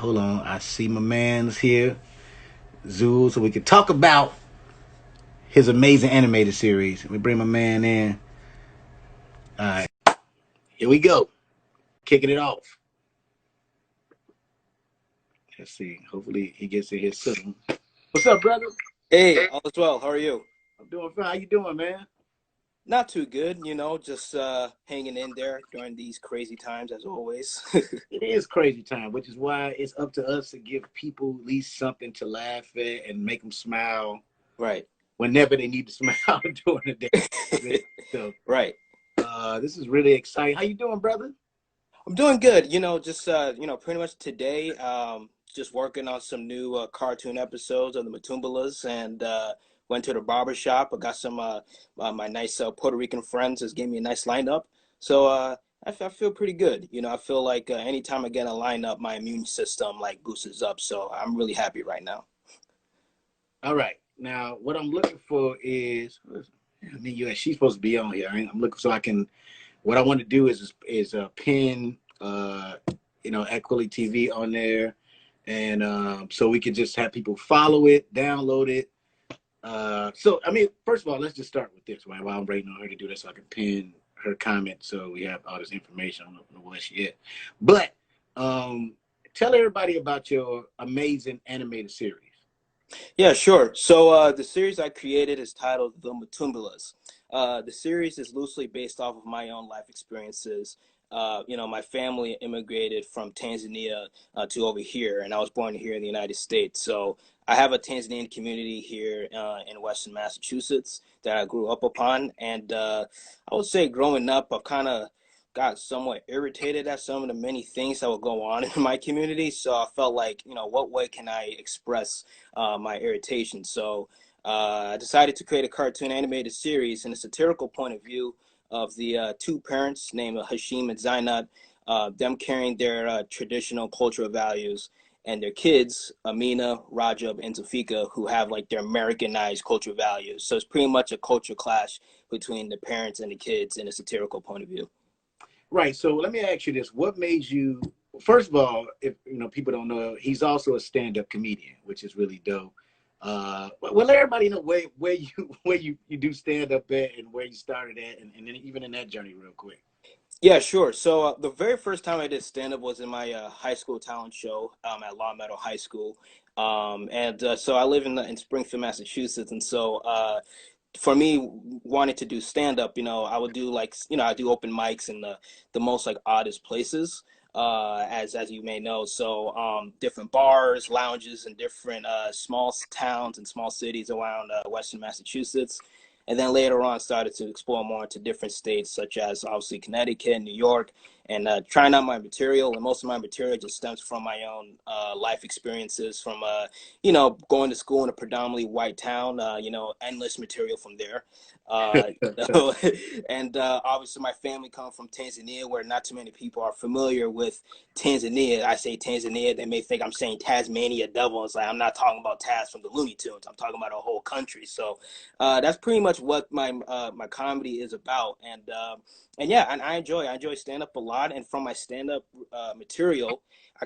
hold on. I see my man's here, Zul, so we can talk about his amazing animated series. Let me bring my man in. All right, here we go. Kicking it off. Let's see. Hopefully he gets in here soon. What's up, brother? Hey, all is well. How are you? I'm doing fine. How you doing, man? Not too good, just hanging in there during these crazy times as always. It is crazy time, which is why it's up to us to give people at least something to laugh at and make them smile Right. whenever they need to smile during the day. So Right. this is really exciting. How you doing, brother? I'm doing good. Pretty much today, just working on some new cartoon episodes of the Matumbilas and went to the barber shop. I got some my nice Puerto Rican friends just gave me a nice lineup. So I feel pretty good. I feel like anytime I get a lineup, my immune system like boosts up. So I'm really happy right now. All right. Now, what I'm looking for is, I mean, she's supposed to be on here. I'm looking so I can. What I want to do is pin, at kweliTV on there, and so we can just have people follow it, download it. So I mean, first of all, let's just start with this, right? While I'm waiting on her to do this, so I can pin her comment, so we have all this information. I don't know where she is, but tell everybody about your amazing animated series. Yeah, sure. So the series I created is titled The Matumbilas. The series is loosely based off of my own life experiences. My family immigrated from Tanzania to over here, and I was born here in the United States. So I have a Tanzanian community here in Western Massachusetts that I grew up upon. And I would say growing up, I've kind of got somewhat irritated at some of the many things that would go on in my community. So I felt like, what way can I express my irritation? So I decided to create a cartoon animated series in a satirical point of view of the two parents named Hashim and Zainab, them carrying their traditional cultural values, and their kids, Amina, Rajab, and Zafika, who have like their Americanized cultural values. So it's pretty much a culture clash between the parents and the kids in a satirical point of view. Right. So let me ask you this: what made you? First of all, if people don't know, he's also a stand-up comedian, which is really dope. Well, let everybody know where you where you do stand up at and where you started at, and then even in that journey, real quick. Yeah, sure. So the very first time I did stand up was in my high school talent show at Long Meadow High School, and so I live in Springfield, Massachusetts, and so for me wanting to do stand up, I would do like I do open mics in the most like oddest places, as you may know. So different bars, lounges, and different small towns and small cities around Western Massachusetts. And then later on, started to explore more into different states, such as obviously Connecticut, New York, and trying out my material. And most of my material just stems from my own life experiences, from going to school in a predominantly white town. Endless material from there. Uh, and obviously, my family comes from Tanzania, where not too many people are familiar with Tanzania. I say Tanzania, they may think I'm saying Tasmania Devil. It's like I'm not talking about Taz from the Looney Tunes. I'm talking about a whole country. So that's pretty much what my comedy is about, and yeah, and I enjoy stand up a lot, and from my stand up material,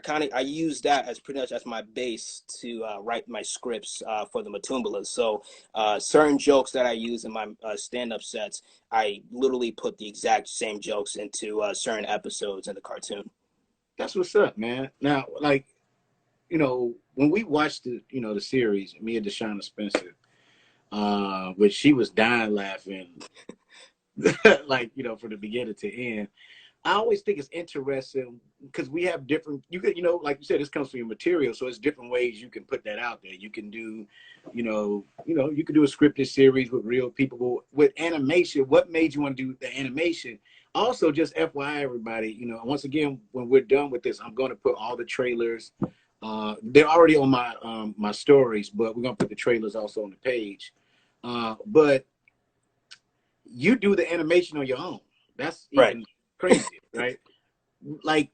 I use that as pretty much as my base to write my scripts for the Matumbilas. So certain jokes that I use in my stand up sets, I literally put the exact same jokes into certain episodes in the cartoon. That's what's up, man. Now, like when we watched the series, me and Deshauna Spencer, which she was dying laughing, like from the beginning to end. I always think it's interesting because we have different. You could, like you said, this comes from your material, so it's different ways you can put that out there. You can do, you can do a scripted series with real people. With animation, what made you want to do the animation? Also, just FYI, everybody, once again, when we're done with this, I'm going to put all the trailers. They're already on my stories, but we're gonna put the trailers also on the page. But you do the animation on your own. That's Right. even crazy, right? Like,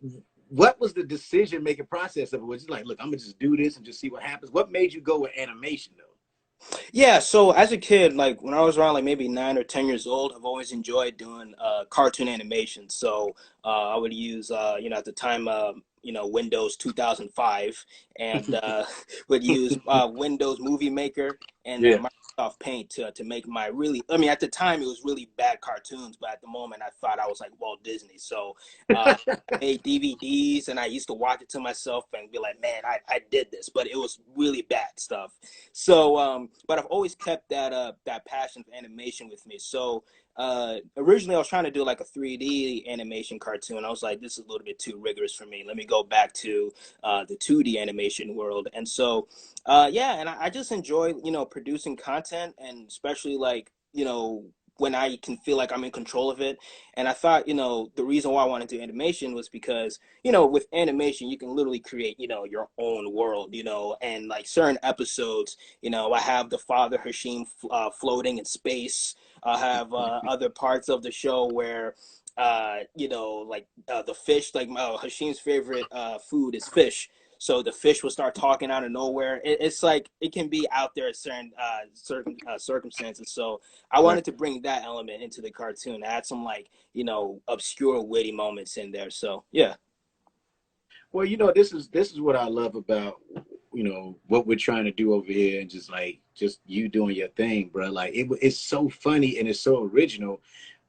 what was the decision making process of it? Was it like, look, I'm gonna just do this and just see what happens? What made you go with animation though? Yeah, so as a kid, like when I was around like maybe 9 or 10 years old, I've always enjoyed doing cartoon animation. So I would use, at the time, Windows 2005, and would use Windows Movie Maker and Yeah. Microsoft Paint to make my really, I mean, at the time it was really bad cartoons, but at the moment I thought I was like Walt Disney. So I made DVDs and I used to watch it to myself and be like, man, I did this, but it was really bad stuff. So, but I've always kept that passion for animation with me. So originally I was trying to do like a 3D animation cartoon. I was like, this is a little bit too rigorous for me. Let me go back to the 2D animation world. And so, yeah, and I just enjoy, producing content, and especially like, when I can feel like I'm in control of it. And I thought, the reason why I wanted to do animation was because, with animation, you can literally create, your own world, and like certain episodes, I have the father Hashim floating in space. I have other parts of the show where, the fish, like Hashim's favorite food is fish. So the fish will start talking out of nowhere. It's like it can be out there at certain circumstances. So I Right. wanted to bring that element into the cartoon, add some like obscure witty moments in there. So yeah. Well, this is what I love about what we're trying to do over here, and just you doing your thing, bro. Like it's so funny and it's so original.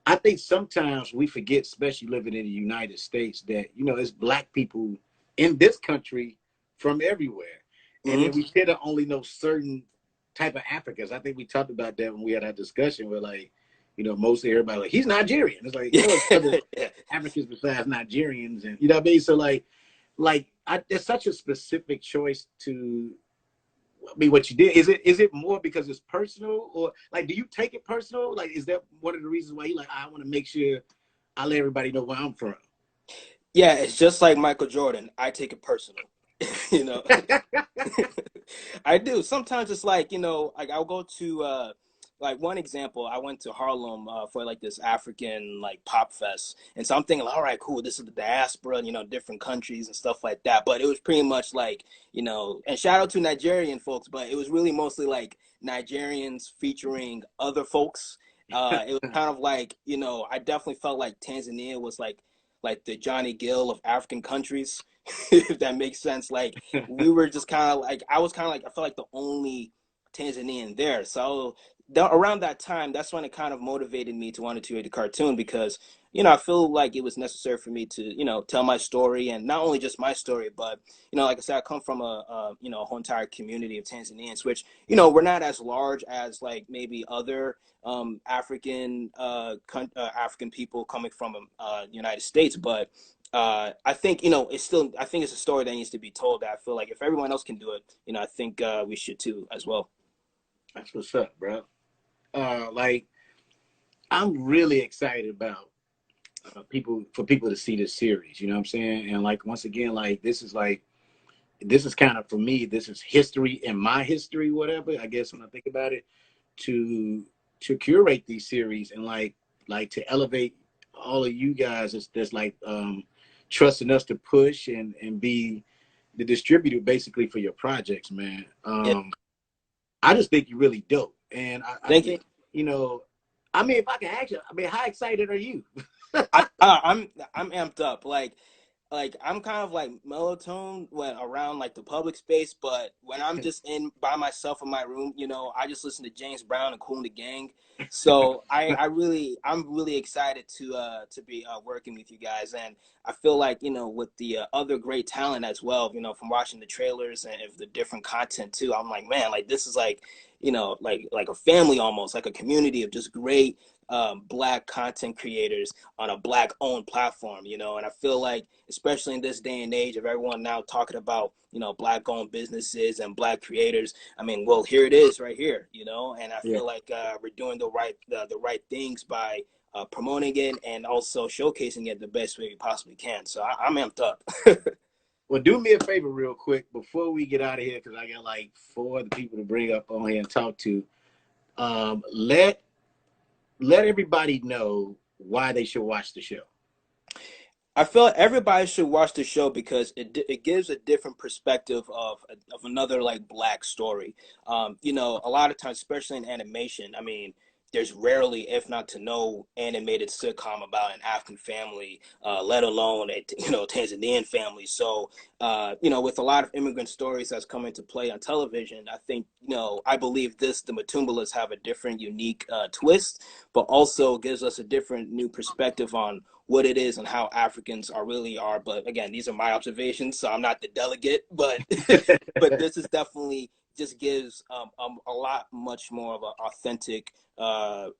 I think sometimes we forget, especially living in the United States, that it's black people in this country from everywhere, and Hmm. then we tend to only know certain type of Africans. I think we talked about that when we had our discussion. Where like, mostly everybody like he's Nigerian. It's like Yeah. there's other Africans besides Nigerians, and you know what I mean. So there's such a specific choice to. I mean, what you did is it more because it's personal, or like do you take it personal? Like, is that one of the reasons why you like I want to make sure I let everybody know where I'm from? Yeah, it's just like Michael Jordan. I take it personal. you know. I do. Sometimes it's like, like I'll go to like one example, I went to Harlem for like this African like pop fest. And so I'm thinking, all right, cool, this is the diaspora, different countries and stuff like that. But it was pretty much like, and shout out to Nigerian folks, but it was really mostly like Nigerians featuring other folks. It was kind of like, I definitely felt like Tanzania was like the Johnny Gill of African countries, if that makes sense. Like we were just kind of like I was kind of like I felt like the only Tanzanian there. So around that time, that's when it kind of motivated me to want to create a cartoon because I feel like it was necessary for me to tell my story, and not only just my story, but like I said, I come from a whole entire community of Tanzanians, which we're not as large as like maybe other African people coming from the United States, but I think I think it's a story that needs to be told. That I feel like if everyone else can do it, I think we should too as well. That's what's up, bro. Like I'm really excited about people to see this series. You know what I'm saying? And like once again, like this is kind of for me. This is history in my history, whatever. I guess when I think about it, to to curate these series and like to elevate all of you guys that's like trusting us to push and be the distributor basically for your projects, man. Yeah, I just think you're really dope, and I thank you. think you know. I mean, if I can ask you, I mean, how excited are you? I'm amped up. Like I'm kind of like melatonin when around like the public space, but when I'm just in by myself in my room, I just listen to James Brown and Kool and the Gang. So I'm really excited to be working with you guys, and I feel like with the other great talent as well, from watching the trailers and if the different content too. I'm like, man, like this is like like a family, almost like a community of just great black content creators on a black owned platform, and I feel like especially in this day and age of everyone now talking about black owned businesses and black creators. I mean, well, here it is right here, and I Yeah. feel like we're doing the right things by promoting it and also showcasing it the best way we possibly can. So I'm amped up. Well, do me a favor real quick before we get out of here, because I got like four other people to bring up on here and talk to. Let everybody know why they should watch the show. I feel everybody should watch the show because it gives a different perspective of another like black story. A lot of times, especially in animation, I mean, there's rarely, if not to no, animated sitcom about an African family, let alone a Tanzanian family. So with a lot of immigrant stories that's come into play on television, I think I believe the Matumbilas have a different, unique twist, but also gives us a different new perspective on what it is and how Africans really are. But again, these are my observations, so I'm not the delegate, but but this is definitely just gives a lot much more of an authentic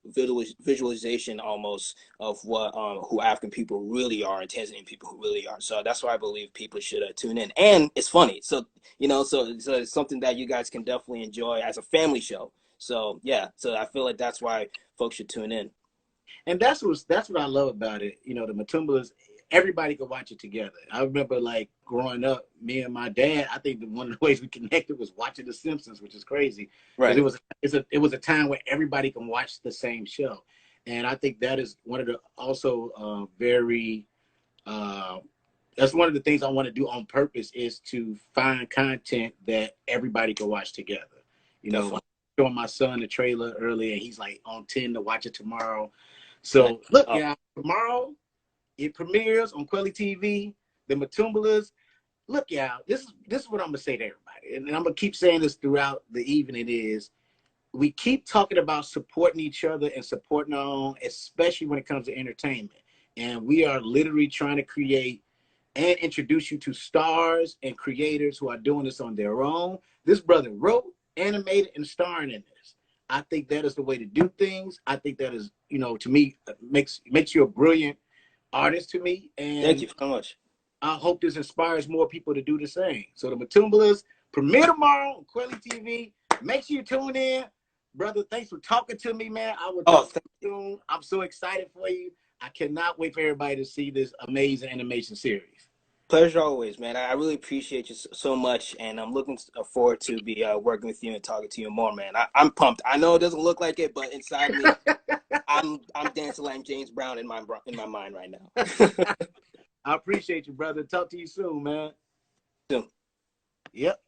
visualization almost of what who African people really are and Tanzanian people who really are. So that's why I believe people should tune in, and it's funny. So so it's something that you guys can definitely enjoy as a family show. So yeah, so I feel like that's why folks should tune in. And that's what I love about it. The Matumbalas, everybody could watch it together. I remember like growing up, me and my dad. I think that one of the ways we connected was watching The Simpsons, which is crazy because Right. it was a time where everybody can watch the same show, and I think that is one of the also very. That's one of the things I want to do on purpose is to find content that everybody can watch together. Definitely. Showing my son the trailer earlier, and he's like on 10 to watch it tomorrow. Nice. So look, Oh, yeah, tomorrow it premieres on kweliTV. The Matumbilas. Look, y'all, this is what I'm gonna say to everybody, and I'm gonna keep saying this throughout the evening. Is we keep talking about supporting each other and supporting our own, especially when it comes to entertainment. And we are literally trying to create and introduce you to stars and creators who are doing this on their own. This brother wrote, animated, and starring in this. I think that is the way to do things. I think that is, to me, makes you a brilliant artist to me. thank And you so much. I hope this inspires more people to do the same. So the Matumbilas premiere tomorrow on kweliTV. Make sure you tune in. Brother, thanks for talking to me, man. I will Oh, talk to you soon. I'm so excited for you. I cannot wait for everybody to see this amazing animation series. pleasure always, man. I really appreciate you so much, and I'm looking forward to be working with you and talking to you more, man. I'm pumped. I know it doesn't look like it, but inside me, I'm dancing like James Brown in my mind right now. I appreciate you, brother. Talk to you soon, man. Soon. Yep.